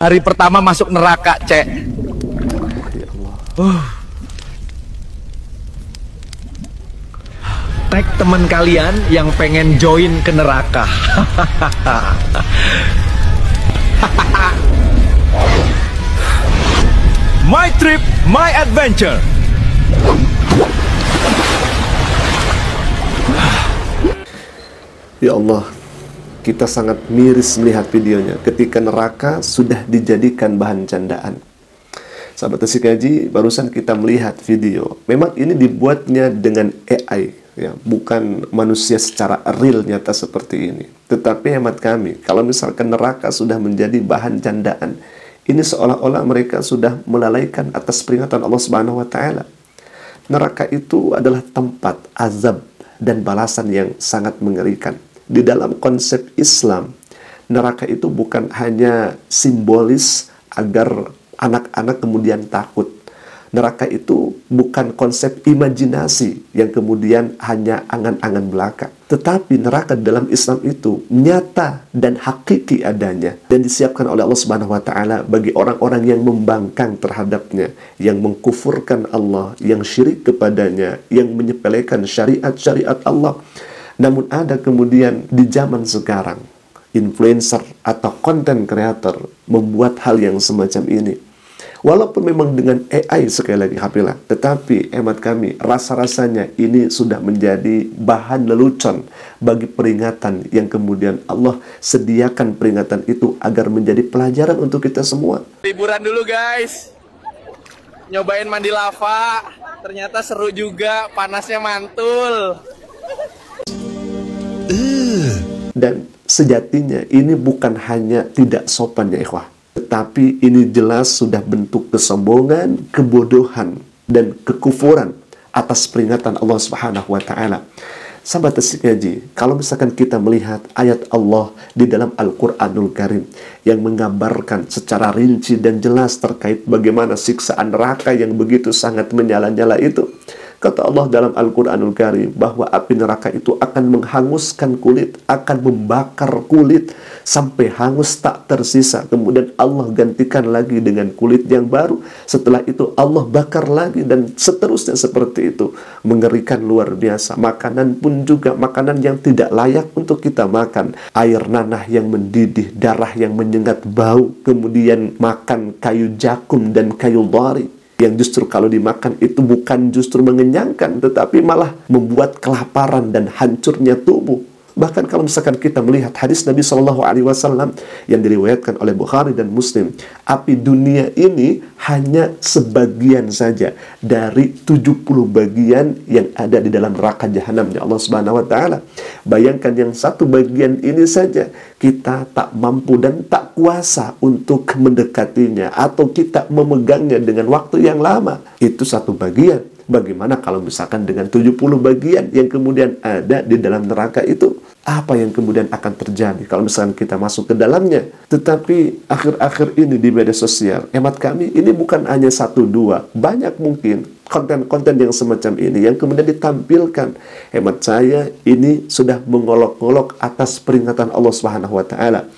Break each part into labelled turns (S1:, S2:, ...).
S1: Hari pertama masuk neraka, Cek.
S2: Ya Allah.
S3: Tag teman kalian yang pengen join ke neraka.
S1: My trip, my adventure.
S2: Ya Allah, kita sangat miris melihat videonya ketika neraka sudah dijadikan bahan candaan. Sahabat Asik Ngaji, barusan kita melihat video. Memang ini dibuatnya dengan AI, ya, bukan manusia secara real nyata seperti ini. Tetapi hemat kami, kalau misalkan neraka sudah menjadi bahan candaan, ini seolah-olah mereka sudah melalaikan atas peringatan Allah Subhanahu wa Ta'ala. Neraka itu adalah tempat azab dan balasan yang sangat mengerikan. Di dalam konsep Islam, neraka itu bukan hanya simbolis agar anak-anak kemudian takut. Neraka itu bukan konsep imajinasi yang kemudian hanya angan-angan belaka. Tetapi neraka dalam Islam itu nyata dan hakiki adanya, dan disiapkan oleh Allah Subhanahu wa Ta'ala bagi orang-orang yang membangkang terhadapnya, yang mengkufurkan Allah, yang syirik kepadanya, yang menyepelekan syariat-syariat Allah. Namun ada kemudian di zaman sekarang, influencer atau content creator membuat hal yang semacam ini. Walaupun memang dengan AI sekali lagi hafilah, tetapi hemat kami, rasa-rasanya ini sudah menjadi bahan lelucon bagi peringatan yang kemudian Allah sediakan peringatan itu agar menjadi pelajaran untuk kita semua.
S1: Liburan dulu guys, nyobain mandi lava, ternyata seru juga, panasnya mantul.
S2: Dan sejatinya ini bukan hanya tidak sopan ya ikhwah, tetapi ini jelas sudah bentuk kesombongan, kebodohan, dan kekufuran atas peringatan Allah Subhanahu wa Ta'ala. Sahabat Asik Ngaji, kalau misalkan kita melihat ayat Allah di dalam Al-Quranul Karim yang menggambarkan secara rinci dan jelas terkait bagaimana siksaan neraka yang begitu sangat menyala-nyala itu, kata Allah dalam Al-Quranul Karim bahwa api neraka itu akan menghanguskan kulit, akan membakar kulit sampai hangus tak tersisa. Kemudian Allah gantikan lagi dengan kulit yang baru. Setelah itu Allah bakar lagi, dan seterusnya seperti itu. Mengerikan luar biasa. Makanan pun juga makanan yang tidak layak untuk kita makan. Air nanah yang mendidih, darah yang menyengat bau. Kemudian makan kayu jakum dan kayu dhari, yang justru kalau dimakan itu bukan justru mengenyangkan, tetapi malah membuat kelaparan dan hancurnya tubuh. Bahkan kalau misalkan kita melihat hadis Nabi SAW yang diriwayatkan oleh Bukhari dan Muslim, api dunia ini hanya sebagian saja dari 70 bagian yang ada di dalam neraka jahanamnya Allah Subhanahu wa Ta'ala. Bayangkan yang satu bagian ini saja kita tak mampu dan tak kuasa untuk mendekatinya, atau kita memegangnya dengan waktu yang lama. Itu satu bagian. Bagaimana kalau misalkan dengan 70 bagian yang kemudian ada di dalam neraka itu? Apa yang kemudian akan terjadi kalau misalkan kita masuk ke dalamnya? Tetapi akhir-akhir ini di media sosial, hemat kami, ini bukan hanya satu dua, banyak mungkin konten-konten yang semacam ini yang kemudian ditampilkan. Hemat saya, ini sudah mengolok-olok atas peringatan Allah Subhanahu wa Ta'ala.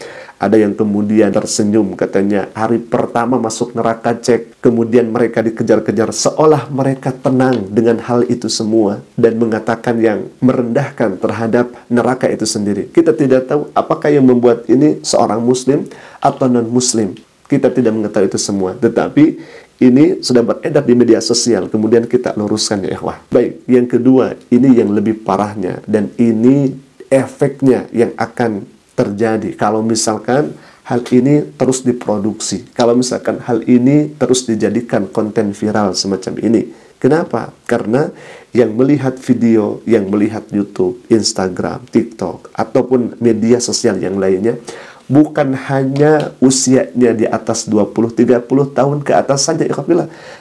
S2: Ada yang kemudian tersenyum, katanya hari pertama masuk neraka cek, kemudian mereka dikejar-kejar seolah mereka tenang dengan hal itu semua, dan mengatakan yang merendahkan terhadap neraka itu sendiri. Kita tidak tahu apakah yang membuat ini seorang muslim atau non-muslim. Kita tidak mengetahui itu semua, tetapi ini sudah beredar di media sosial, kemudian kita luruskan ya ikhwah. Baik, yang kedua, ini yang lebih parahnya, dan ini efeknya yang akan terjadi kalau misalkan hal ini terus diproduksi, kalau misalkan hal ini terus dijadikan konten viral semacam ini. Kenapa? Karena yang melihat video, yang melihat YouTube, Instagram, TikTok, ataupun media sosial yang lainnya, bukan hanya usianya di atas 20-30 tahun ke atas saja,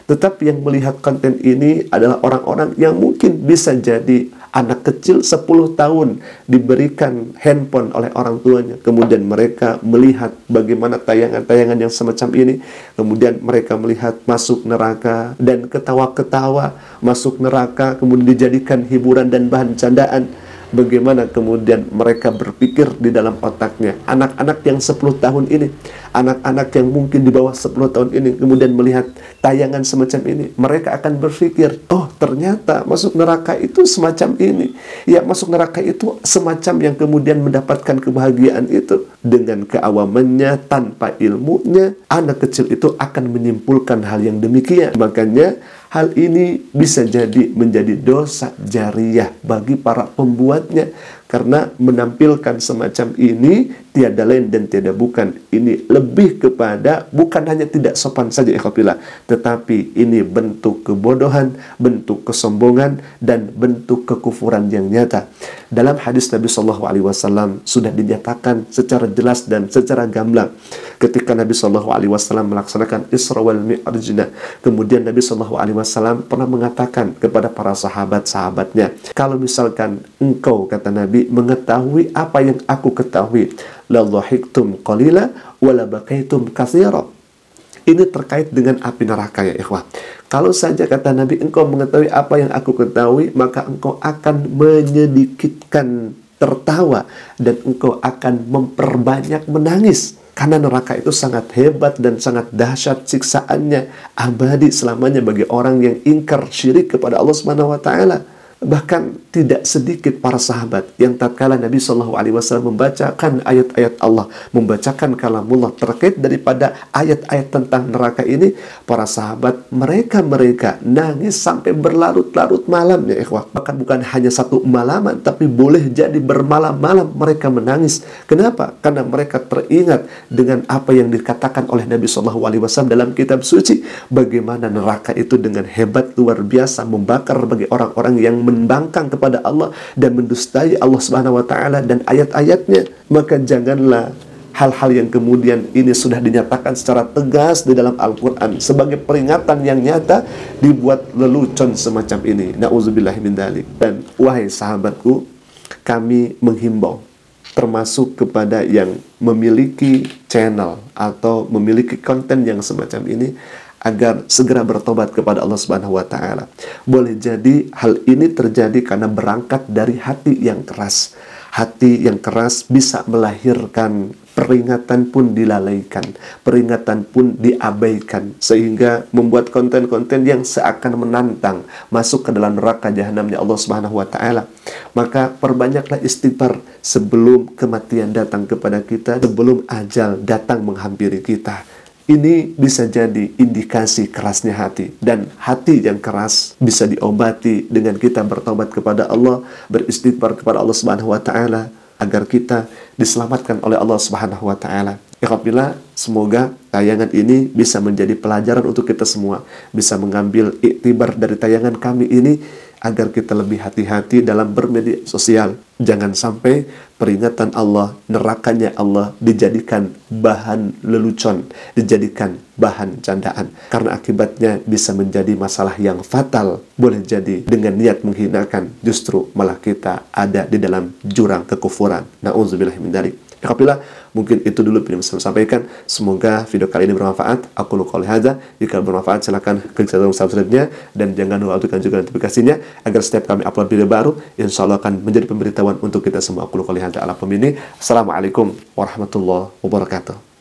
S2: tetapi yang melihat konten ini adalah orang-orang yang mungkin bisa jadi anak kecil 10 tahun diberikan handphone oleh orang tuanya, kemudian mereka melihat bagaimana tayangan-tayangan yang semacam ini, kemudian mereka melihat masuk neraka dan ketawa-ketawa masuk neraka, kemudian dijadikan hiburan dan bahan candaan. Bagaimana kemudian mereka berpikir di dalam otaknya. Anak-anak yang 10 tahun ini, anak-anak yang mungkin di bawah 10 tahun ini, kemudian melihat tayangan semacam ini, mereka akan berpikir, oh ternyata masuk neraka itu semacam ini. Ya, masuk neraka itu semacam yang kemudian mendapatkan kebahagiaan itu. Dengan keawamannya, tanpa ilmunya, anak kecil itu akan menyimpulkan hal yang demikian. Makanya hal ini bisa jadi menjadi dosa jariyah bagi para pembuatnya, karena menampilkan semacam ini tiada lain dan tiada bukan, ini lebih kepada bukan hanya tidak sopan saja ikhwafillah, tetapi ini bentuk kebodohan, bentuk kesombongan, dan bentuk kekufuran yang nyata. Dalam hadis Nabi SAW sudah dinyatakan secara jelas dan secara gamblang ketika Nabi SAW melaksanakan Isra wal Mi'rajnya. Kemudian Nabi SAW pernah mengatakan kepada para sahabat-sahabatnya, kalau misalkan engkau, kata Nabi, mengetahui apa yang aku ketahui, la dhahiktum qalila wa la bakaitum katsira. Ini terkait dengan api neraka ya ikhwah. Kalau saja, kata Nabi, engkau mengetahui apa yang aku ketahui, maka engkau akan menyedikitkan tertawa dan engkau akan memperbanyak menangis. Karena neraka itu sangat hebat dan sangat dahsyat siksaannya, abadi selamanya bagi orang yang ingkar syirik kepada Allah Subhanahu wa taala. Bahkan tidak sedikit para sahabat yang tatkala Nabi SAW membacakan ayat-ayat Allah, membacakan kalamullah terkait daripada ayat-ayat tentang neraka ini, para sahabat mereka nangis sampai berlarut-larut malam ya ikhwah. Bahkan bukan hanya satu malaman, tapi boleh jadi bermalam-malam mereka menangis. Kenapa? Karena mereka teringat dengan apa yang dikatakan oleh Nabi SAW dalam kitab suci, bagaimana neraka itu dengan hebat luar biasa membakar bagi orang-orang yang membangkang kepada Allah dan mendustai Allah Subhanahu wa taala dan ayat-ayatnya. Maka janganlah hal-hal yang kemudian ini sudah dinyatakan secara tegas di dalam Al-Quran sebagai peringatan yang nyata dibuat lelucon semacam ini. Na'udzubillah min dzalik. Dan wahai sahabatku, kami menghimbau termasuk kepada yang memiliki channel atau memiliki konten yang semacam ini, agar segera bertobat kepada Allah Subhanahu wa taala. Boleh jadi hal ini terjadi karena berangkat dari hati yang keras. Hati yang keras bisa melahirkan peringatan pun dilalaikan, peringatan pun diabaikan, sehingga membuat konten-konten yang seakan menantang masuk ke dalam neraka jahanamnya Allah Subhanahu wa taala. Maka perbanyaklah istighfar sebelum kematian datang kepada kita, sebelum ajal datang menghampiri kita. Ini bisa jadi indikasi kerasnya hati, dan hati yang keras bisa diobati dengan kita bertobat kepada Allah, beristighfar kepada Allah Subhanahu wa taala agar kita diselamatkan oleh Allah Subhanahu wa taala. Alhamdulillah, semoga tayangan ini bisa menjadi pelajaran untuk kita semua, bisa mengambil iktibar dari tayangan kami ini agar kita lebih hati-hati dalam bermedia sosial. Jangan sampai peringatan Allah, nerakanya Allah dijadikan bahan lelucon, dijadikan bahan candaan. Karena akibatnya bisa menjadi masalah yang fatal. Boleh jadi dengan niat menghinakan, justru malah kita ada di dalam jurang kekufuran. Na'udzubillah min dzalik. Alhamdulillah, mungkin itu dulu yang bisa saya sampaikan. Semoga video kali ini bermanfaat. Aku qouli hadza. Jika bermanfaat, silakan klik tombol subscribe-nya dan jangan lupa aktifkan juga notifikasinya agar setiap kami upload video baru, insya Allah akan menjadi pemberitahuan untuk kita semua. Aku qouli hadza ala pemini. Assalamualaikum warahmatullahi wabarakatuh.